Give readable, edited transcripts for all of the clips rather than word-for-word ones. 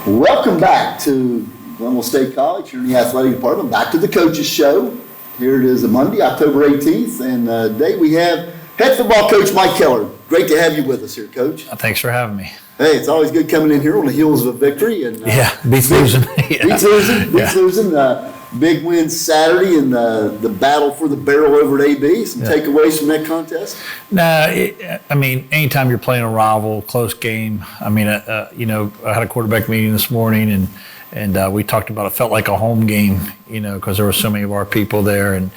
Welcome back to Glenville State College here in the athletic department. Back to the Coaches Show. Here it is, a Monday, October 18th, and today we have head football coach Mike Kellar. Great to have you with us here, Coach. Thanks for having me. Hey, it's always good coming in here on the heels of a victory. And beats losing. Beats losing. Big win Saturday in the battle for the barrel over at AB. Some takeaways from that contest? Anytime you're playing a rival, close game. I had a quarterback meeting this morning, and we talked about it felt like a home game, because there were so many of our people there, and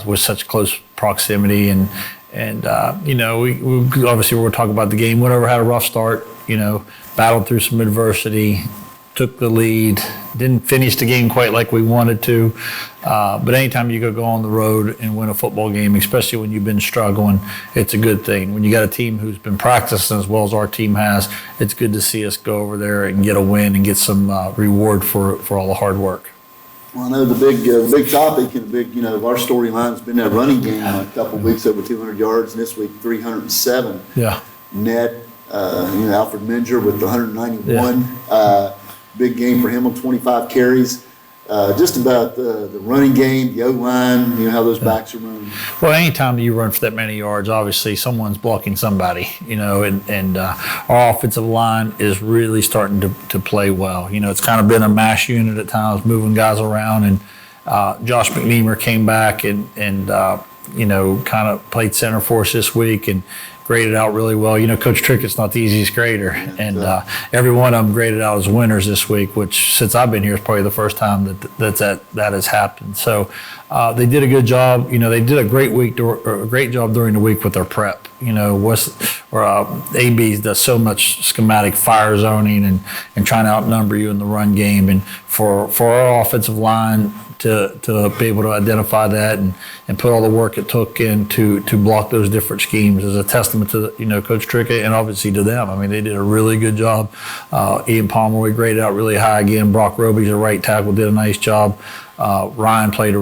with such close proximity, and we obviously we're going to talk about the game. Whatever had a rough start, battled through some adversity, took the lead, didn't finish the game quite like we wanted to, but anytime you go on the road and win a football game, especially when you've been struggling, it's a good thing. When you got a team who's been practicing as well as our team has, it's good to see us go over there and get a win and get some reward for all the hard work. Well, I know the big topic and our storyline has been that running game. A couple of weeks over 200 yards, and this week 307. Yeah. Net. Alfred Minger with the 191. Yeah. Big game for him on 25 carries. Just about the running game, the O-line, how those backs are running. Well, anytime you run for that many yards, obviously someone's blocking somebody, and our offensive line is really starting to play well. It's kind of been a mash unit at times, moving guys around, and Josh McNeamer came back and kind of played center for us this week and graded out really well. Coach Trickett's not the easiest grader, and every one of them graded out as winners this week, which since I've been here is probably the first time that has happened. So they did a good job. They did a great job during the week with their prep. AB does so much schematic fire zoning and trying to outnumber you in the run game, and for our offensive line to be able to identify that and put all the work it took in to block those different schemes is a testament to Coach Trickett and obviously to them. They did a really good job. Ian Pomeroy graded out really high again. Brock Roby's a right tackle, did a nice job. Ryan played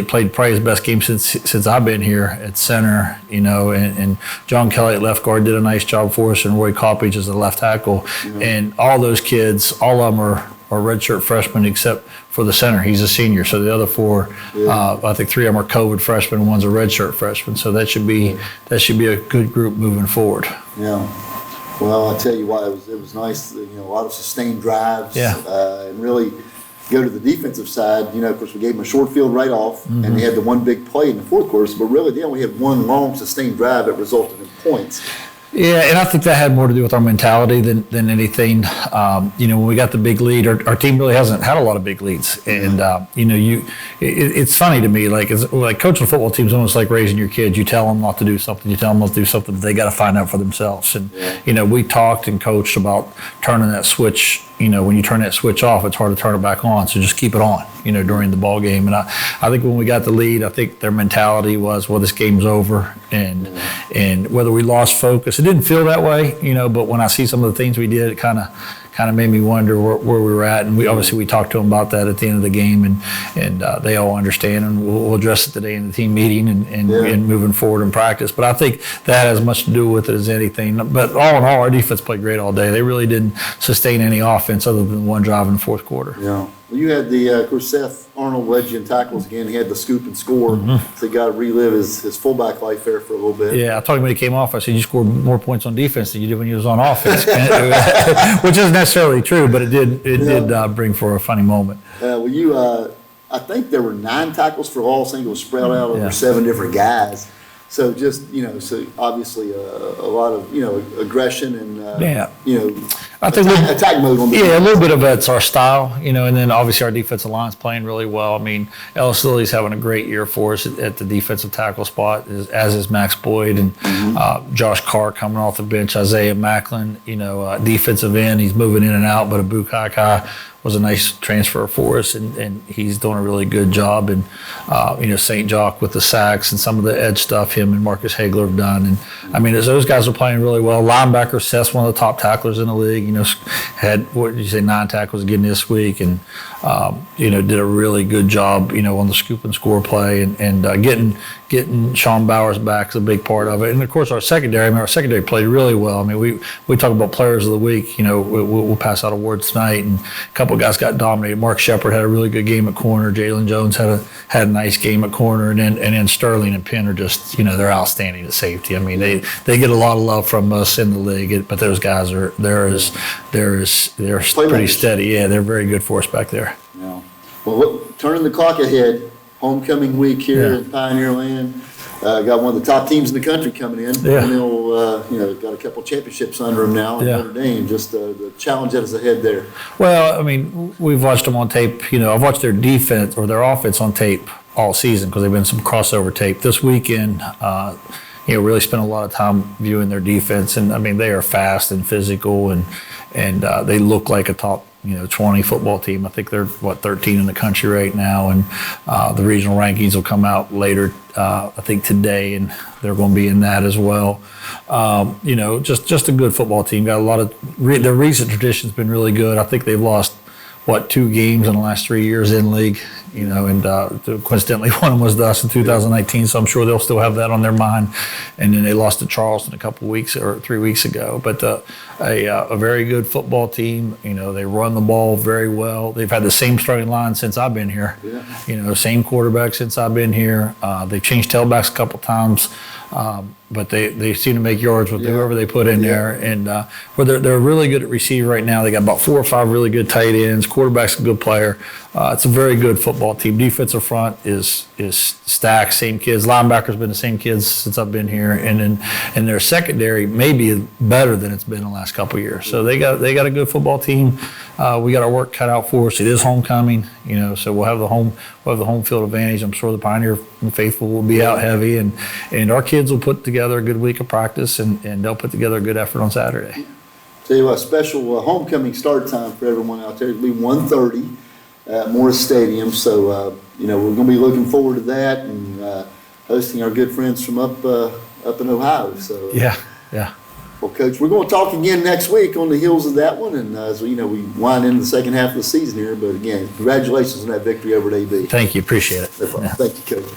probably his best game since I've been here at center, and John Kelly at left guard did a nice job for us, and Roy Coppage as the left tackle. Mm-hmm. And all those kids, all of them are redshirt freshmen except for the center. He's a senior. So the other four, I think three of them are COVID freshmen, one's a redshirt freshman. So that should be a good group moving forward. Yeah. Well, I'll tell you why it was nice. A lot of sustained drives. Yeah. And really go to the defensive side. Of course, we gave them a short field right off, and they had the one big play in the fourth quarter. But really, they only had one long sustained drive that resulted in points. Yeah, and I think that had more to do with our mentality than anything. When we got the big lead, our team really hasn't had a lot of big leads, and it's funny to me. Like coaching a football team is almost like raising your kids. You tell them not to do something, but they got to find out for themselves. And we talked and coached about turning that switch. When you turn that switch off, it's hard to turn it back on. So just keep it on, during the ball game. And I think when we got the lead, I think their mentality was, well, this game's over. And whether we lost focus, it didn't feel that way, but when I see some of the things we did, it kind of made me wonder where we were at. And we talked to them about that at the end of the game, and they all understand, and we'll address it today in the team meeting and moving forward in practice. But I think that has as much to do with it as anything. But all in all, our defense played great all day. They really didn't sustain any offense other than one drive in the fourth quarter. Yeah. Well, you had of course, Seth Arnold led you in tackles again. He had the scoop and score. Mm-hmm. So you got to relive his fullback life there for a little bit. Yeah, I told him when he came off, I said, you scored more points on defense than you did when you was on offense, which isn't necessarily true, but it did bring for a funny moment. I think there were 9 tackles for loss. I think it was spread out over 7 different guys. So just, so obviously a lot of, aggression and, I think attack mode on the defense. A little bit of it's our style, and then obviously our defensive line's playing really well. Ellis Lilly's having a great year for us at the defensive tackle spot, as is Max Boyd and Josh Carr coming off the bench, Isaiah Macklin, defensive end. He's moving in and out, but Abu Kaikai was a nice transfer for us, and he's doing a really good job. And St. Jock with the sacks and some of the edge stuff him and Marcus Hagler have done. And those guys are playing really well. Linebacker Seth's one of the top tacklers in the league. had, what did you say, 9 tackles again this week, and did a really good job, on the scoop and score play, and getting Sean Bowers back is a big part of it. And of course our secondary played really well. I mean, we talk about players of the week. We'll pass out awards tonight, and a couple of guys got dominated. Mark Shepard had a really good game at corner. Jalen Jones had a nice game at corner, and then Sterling and Penn are just, they're outstanding at safety. I mean, they get a lot of love from us in the league, but those guys they're pretty steady. Yeah, they're very good for us back there. Yeah. Well, turning the clock ahead, homecoming week here in Pioneer Land. Got one of the top teams in the country coming in. Yeah. And they'll, got a couple championships under them now in Notre Dame. Just the challenge that is ahead there. Well, I mean, we've watched them on tape. I've watched their defense or their offense on tape all season because they've been some crossover tape. This weekend, really spent a lot of time viewing their defense, and I mean, they are fast and physical, and they look like a top 20 football team. I think they're 13 in the country right now, and the regional rankings will come out later, I think today, and they're going to be in that as well. Just a good football team. Got a lot of their recent tradition's been really good. I think they've lost 2 games in the last 3 years in league, and coincidentally one of them was to us in 2019, so I'm sure they'll still have that on their mind. And then they lost to Charleston a couple weeks or 3 weeks ago. But a very good football team. They run the ball very well. They've had the same starting line since I've been here. Yeah. Same quarterback since I've been here. They've changed tailbacks a couple times. But they seem to make yards with whoever they put in there, and they're really good at receiver right now. They got about 4 or 5 really good tight ends. Quarterback's a good player. It's a very good football team. Defensive front is stacked, same kids. Linebackers been the same kids since I've been here, and their secondary may be better than it's been the last couple of years. So they got a good football team. We got our work cut out for us. It is homecoming, so we'll have the home field advantage. I'm sure the Pioneer faithful will be out heavy, and our kids will put together a good week of practice, and they'll put together a good effort on Saturday. Tell you what, special homecoming start time for everyone out there. It'll be 1:30 at Morris Stadium. So we're going to be looking forward to that, and hosting our good friends from up in Ohio. So yeah. Well, Coach, we're going to talk again next week on the heels of that one, and as we wind into the second half of the season here. But again, congratulations on that victory over at AB. Thank you, appreciate it. No problem. Yeah. Thank you, Coach.